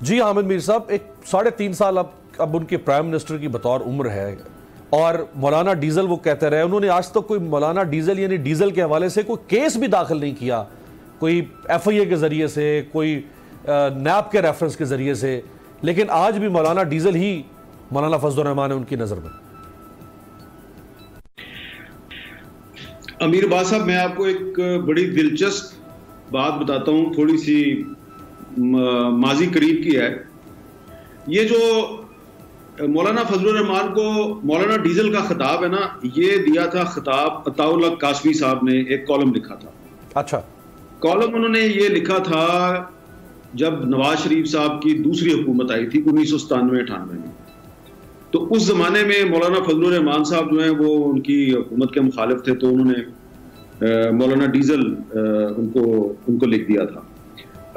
जी हामिद मीर साहब, एक 3.5 साल अब उनके प्राइम मिनिस्टर की बतौर उम्र है और मौलाना डीजल वो कहते रहे, उन्होंने आज तक कोई मौलाना डीजल यानी डीजल के हवाले से कोई केस भी दाखिल नहीं किया, कोई FIA के जरिए से, कोई नैब के रेफरेंस के जरिए से, लेकिन आज भी मौलाना डीजल ही मौलाना फजलुर रहमान है उनकी नजर में। अमीर बाद साहब, मैं आपको एक बड़ी दिलचस्प बात बताता हूँ, थोड़ी सी माजी करीब की है। ये जो मौलाना फजलुर रहमान को मौलाना डीजल का खिताब है ना, ये दिया था खिताब अताउल हक कासमी साहब ने, एक कॉलम लिखा था। अच्छा, कॉलम उन्होंने ये लिखा था जब नवाज शरीफ साहब की दूसरी हुकूमत आई थी 1997-98 में। तो उस जमाने में मौलाना फजलुर रहमान साहब जो हैं वो उनकी हुकूमत के मुखालिफ थे, तो उन्होंने मौलाना डीजल उनको लिख दिया था।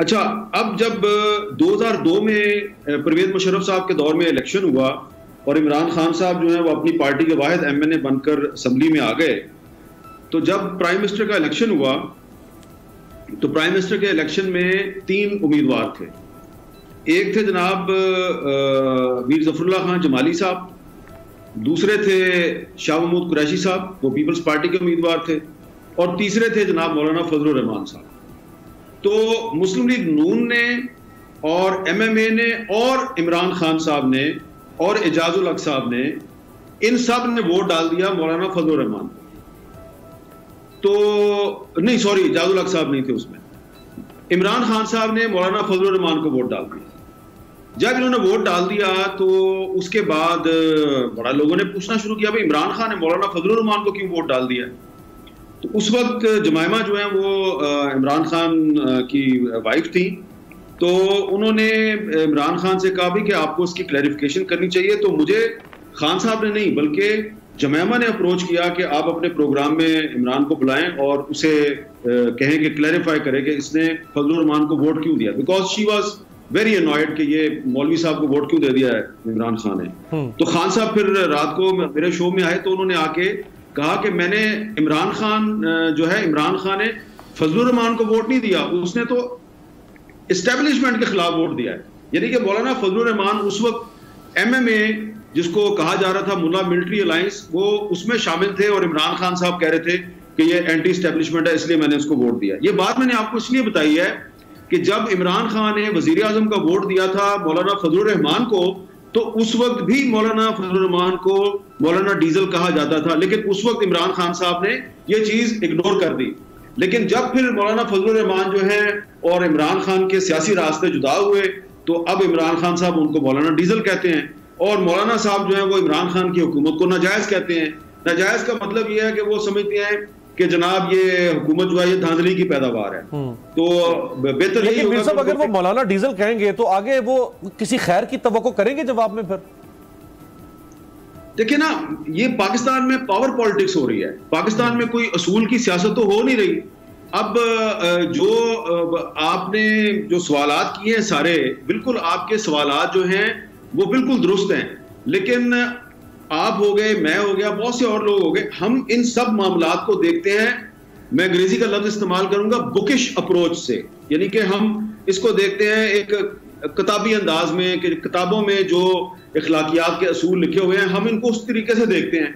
अच्छा, अब जब 2002 में परवेज मुशर्रफ साहब के दौर में इलेक्शन हुआ और इमरान खान साहब जो है वो अपनी पार्टी के वाहिद MNA बनकर असम्बली में आ गए, तो जब प्राइम मिनिस्टर का इलेक्शन हुआ तो प्राइम मिनिस्टर के इलेक्शन में 3 उम्मीदवार थे। एक थे जनाब मीर जफरुल्लाह खान जमाली साहब, दूसरे थे शाह महमूद कुरैशी साहब, वो पीपल्स पार्टी के उम्मीदवार थे, और तीसरे थे जनाब मौलाना फजलुर रहमान साहब। तो मुस्लिम लीग नून ने और MMA ने और इमरान खान साहब ने और एजाजुल हक साहब ने, इन सब ने वोट डाल दिया मौलाना फजलुर रहमान को। तो नहीं, सॉरी, एजाजुल हक साहब नहीं थे उसमें, इमरान खान साहब ने मौलाना फजलुर रहमान को वोट डाल दिया। जब इन्होंने वोट डाल दिया तो उसके बाद बड़ा लोगों ने पूछना शुरू किया, भाई इमरान खान ने मौलाना फजलुर रहमान को क्यों वोट डाल दिया। तो उस वक्त जमाइमा जो है वो इमरान खान की वाइफ थी, तो उन्होंने इमरान खान से कहा भी कि आपको इसकी क्लैरिफिकेशन करनी चाहिए। तो मुझे खान साहब ने नहीं बल्कि जमाइमा ने अप्रोच किया कि आप अपने प्रोग्राम में इमरान को बुलाएं और उसे कहें कि क्लैरिफाई करें कि इसने फजलुर रहमान को वोट क्यों दिया, because she was very annoyed कि ये मौलवी साहब को वोट क्यों दे दिया है इमरान खान ने। तो खान साहब फिर रात को मेरे शो में आए तो उन्होंने आके कहा कि मैंने इमरान खान ने फजलुर रहमान को वोट नहीं दिया, उसने तो एस्टेब्लिशमेंट के खिलाफ वोट दिया है। यानी कि मौलाना फजलुर रहमान उस वक्त MMA जिसको कहा जा रहा था मुल्ला मिलिट्री अलायंस, वो उसमें शामिल थे और इमरान खान साहब कह रहे थे कि ये एंटी एस्टेब्लिशमेंट है, इसलिए मैंने उसको वोट दिया। ये बात मैंने आपको इसलिए बताई है कि जब इमरान खान ने वजीर आजम का वोट दिया था मौलाना फजलुर रहमान को, तो उस वक्त भी मौलाना फजलुर रहमान को मौलाना डीजल कहा जाता था, लेकिन उस वक्त इमरान खान साहब ने ये चीज इग्नोर कर दी। लेकिन जब फिर मौलाना फजलुर रहमान जो है और इमरान खान के सियासी रास्ते जुदा हुए, तो अब इमरान खान साहब उनको मौलाना डीजल कहते हैं और मौलाना साहब जो है वो इमरान खान की हुकूमत को नाजायज कहते हैं। नाजायज का मतलब ये है कि वो समझते हैं कि जनाब ये हुकूमत जो है ये धांधली की पैदावार है। तो बेहतर यही होगा, साहब अगर वो मौलाना डीजल कहेंगे तो आगे वो किसी खैर की तवक्को करेंगे जवाब में। फिर देखिए ना, ये पाकिस्तान में पावर पॉलिटिक्स हो रही है, पाकिस्तान में कोई असूल की सियासत तो हो नहीं रही। अब जो आपने जो सवालात किए हैं सारे, बिल्कुल आपके सवालात जो हैं वो बिल्कुल दुरुस्त हैं, लेकिन आप हो गए, मैं हो गया, बहुत से और लोग हो गए, हम इन सब मामलात को देखते हैं, मैं अंग्रेजी का लफ्ज इस्तेमाल करूंगा, बुकिश अप्रोच से। यानी कि हम इसको देखते हैं एक किताबी अंदाज में कि किताबों में जो इखलाकियात के असूल लिखे हुए हैं हम इनको उस तरीके से देखते हैं,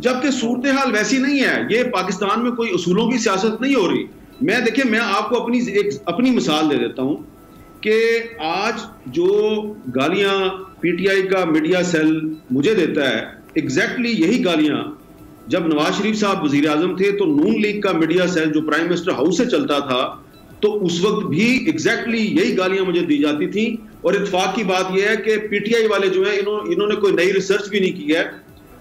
जबकि सूरत हाल वैसी नहीं है। ये पाकिस्तान में कोई असूलों की सियासत नहीं हो रही। मैं आपको अपनी मिसाल दे देता हूं कि आज जो गालियां PTI का मीडिया सेल मुझे देता है, एग्जैक्टली यही गालियां जब नवाज शरीफ साहब वजीर आजम थे तो नून लीग का मीडिया सेल जो प्राइम मिनिस्टर हाउस से चलता था, तो उस वक्त भी एग्जैक्टली यही गालियां मुझे दी जाती थी। और इत्तेफाक की बात यह है कि PTI वाले जो है इन्होंने कोई नई रिसर्च भी नहीं की है।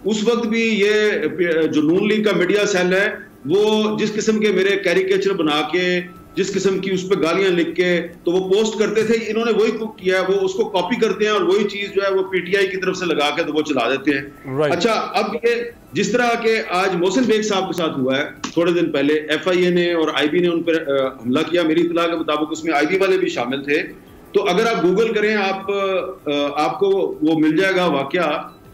उस वक्त भी ये जो नून लीग का मीडिया सेल है वो जिस किस्म के मेरे कैरिकेचर बना के, जिस किस्म की उस पर गालियां लिख के तो वो पोस्ट करते थे, इन्होंने वही किया है, वो उसको कॉपी करते हैं और वही चीज जो है वो PTI की तरफ से लगा के तो वो चला देते हैं। अच्छा, अब ये जिस तरह के आज मोहसिन बेग साहब के साथ हुआ है, थोड़े दिन पहले FIA ने और IB ने उन पर हमला किया, मेरी इत्तला के मुताबिक उसमें IB वाले भी शामिल थे। तो अगर आप गूगल करें आपको वो मिल जाएगा वाकया।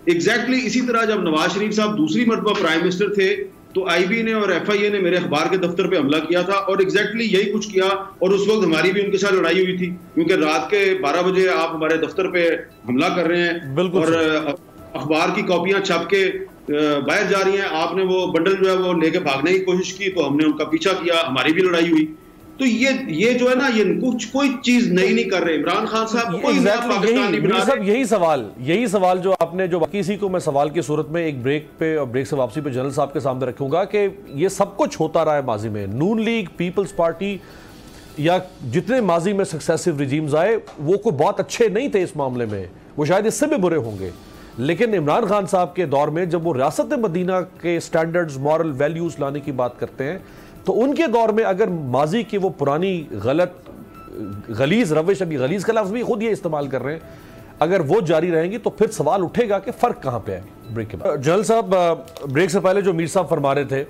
एग्जैक्टली इसी तरह जब नवाज शरीफ साहब दूसरी मरतबा प्राइम मिनिस्टर थे तो आईबी ने और एफआईए ने मेरे अखबार के दफ्तर पे हमला किया था और एग्जैक्टली यही कुछ किया। और उस वक्त हमारी भी उनके साथ लड़ाई हुई थी, क्योंकि रात के 12 बजे आप हमारे दफ्तर पे हमला कर रहे हैं और अखबार की कॉपियां छाप के बाहर जा रही हैं, आपने वो बंडल जो है वो लेके भागने की कोशिश की, तो हमने उनका पीछा किया, हमारी भी लड़ाई हुई। तो ये जो है ना, ये कुछ कोई चीज नई नहीं कर रहे इमरान खान साहब, कोई नया पाकिस्तान नहीं बना रहे। यही सवाल जो आपने, जो बाकी सी को मैं सवाल की सूरत में एक ब्रेक पे और ब्रेक से वापसी पे जनरल साहब के सामने रखूंगा कि ये सब कुछ होता रहा है माजी में। नून लीग, पीपल्स पार्टी या जितने माजी में सक्सेसिव रिजीम्स आए वो कोई बहुत अच्छे नहीं थे इस मामले में, वो शायद इससे भी बुरे होंगे। लेकिन इमरान खान साहब के दौर में जब वो रियासत मदीना के स्टैंडर्ड्स, मॉरल वैल्यूज लाने की बात करते हैं, तो उनके दौर में अगर माजी की वो पुरानी गलीज रविश, अभी गलीज का लफ्ज़ भी खुद ये इस्तेमाल कर रहे हैं, अगर वो जारी रहेंगी तो फिर सवाल उठेगा कि फ़र्क कहाँ पे है। ब्रेक के बाद जनरल साहब, ब्रेक से पहले जो मीर साहब फरमा रहे थे,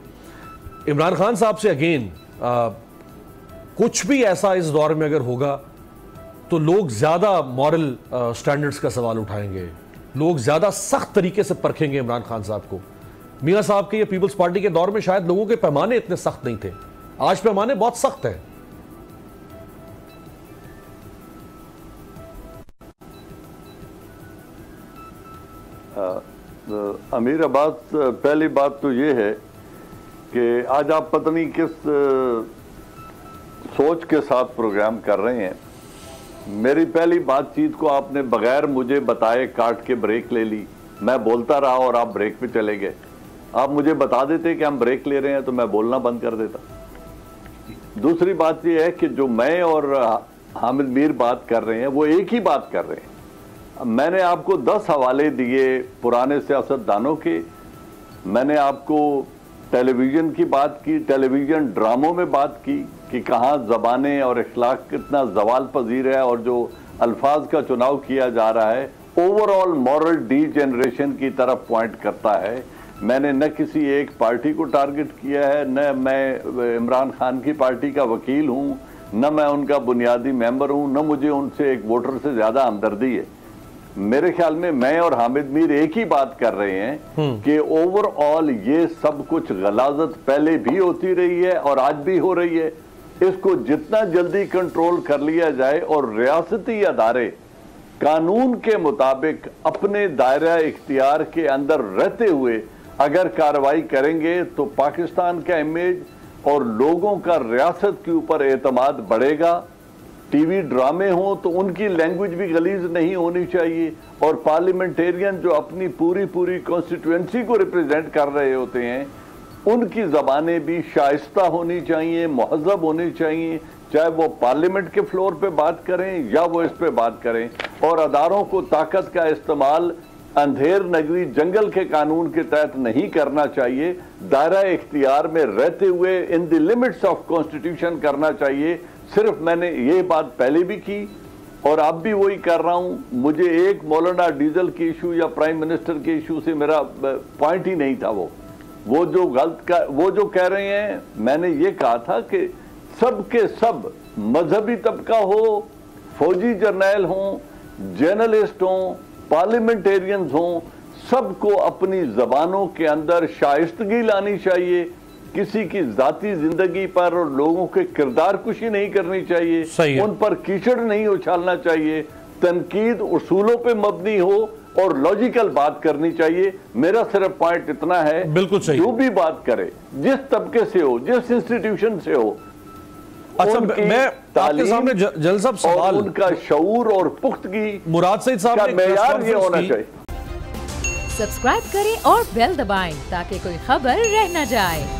इमरान खान साहब से अगेन कुछ भी ऐसा इस दौर में अगर होगा तो लोग ज़्यादा मॉरल स्टैंडर्ड्स का सवाल उठाएंगे, लोग ज़्यादा सख्त तरीके से परखेंगे इमरान खान साहब को। मियां साहब के या पीपल्स पार्टी के दौर में शायद लोगों के पैमाने इतने सख्त नहीं थे, आज पैमाने बहुत सख्त हैं। अमीर अब्बास, पहली बात तो ये है कि आज आप पता नहीं किस सोच के साथ प्रोग्राम कर रहे हैं। मेरी पहली बातचीत को आपने बगैर मुझे बताए काट के ब्रेक ले ली, मैं बोलता रहा और आप ब्रेक पे चले गए। आप मुझे बता देते कि हम ब्रेक ले रहे हैं तो मैं बोलना बंद कर देता। दूसरी बात यह है कि जो मैं और हामिद मीर बात कर रहे हैं वो एक ही बात कर रहे हैं। मैंने आपको 10 हवाले दिए पुराने सियासतदानों के, मैंने आपको टेलीविज़न की बात की, टेलीविज़न ड्रामों में बात की कि कहाँ ज़बानें और अखलाक कितना जवाल पजीर है और जो अल्फाज का चुनाव किया जा रहा है ओवरऑल मॉरल डीजेनरेशन की तरफ पॉइंट करता है। मैंने न किसी एक पार्टी को टारगेट किया है, न मैं इमरान खान की पार्टी का वकील हूँ, न मैं उनका बुनियादी मेंबर हूँ, न मुझे उनसे एक वोटर से ज़्यादा हमदर्दी है। मेरे ख्याल में मैं और हामिद मीर एक ही बात कर रहे हैं कि ओवरऑल ये सब कुछ गलाजत पहले भी होती रही है और आज भी हो रही है। इसको जितना जल्दी कंट्रोल कर लिया जाए और रियासती अदारे कानून के मुताबिक अपने दायरा इख्तियार के अंदर रहते हुए अगर कार्रवाई करेंगे तो पाकिस्तान का इमेज और लोगों का रियासत के ऊपर एतमाद बढ़ेगा। टीवी ड्रामे हों तो उनकी लैंग्वेज भी गलीज नहीं होनी चाहिए और पार्लियामेंटेरियन जो अपनी पूरी कॉन्स्टिट्यूएंसी को रिप्रेजेंट कर रहे होते हैं उनकी ज़बानें भी शाइस्ता होनी चाहिए, मुहज़्ज़ब होनी चाहिए, चाहे वो पार्लियामेंट के फ्लोर पे बात करें या वो इस पे बात करें। और अदारों को ताकत का इस्तेमाल अंधेर नगरी जंगल के कानून के तहत नहीं करना चाहिए, दायरा इख्तियार में रहते हुए in the limits of constitution करना चाहिए। सिर्फ मैंने ये बात पहले भी की और अब भी वही कर रहा हूं। मुझे एक मौलाना डीजल के इशू या प्राइम मिनिस्टर के इशू से मेरा पॉइंट ही नहीं था। वो जो वो जो कह रहे हैं, मैंने ये कहा था कि सब के सब मजहबी तबका हो, फौजी जर्नैल हों, जर्नलिस्ट हों, पार्लियामेंटेरियंस हों, सबको अपनी जबानों के अंदर शाइस्तगी लानी चाहिए। किसी की जाती जिंदगी पर और लोगों के किरदार कुशी नहीं करनी चाहिए, उन पर कीचड़ नहीं उछालना चाहिए, तनकीद उसूलों पे मबनी हो और लॉजिकल बात करनी चाहिए। मेरा सिर्फ पॉइंट इतना है, बिल्कुल सही, जो भी बात करे, जिस तबके से हो, जिस इंस्टीट्यूशन से हो, अच्छा, मैं आपके सामने जनरल साहब सवाल, उनका शऊर और पुख्तगी, मुराद सईद साहब का मेयार ये होना चाहिए। सब्सक्राइब करें और बेल दबाएं ताकि कोई खबर रह न जाए।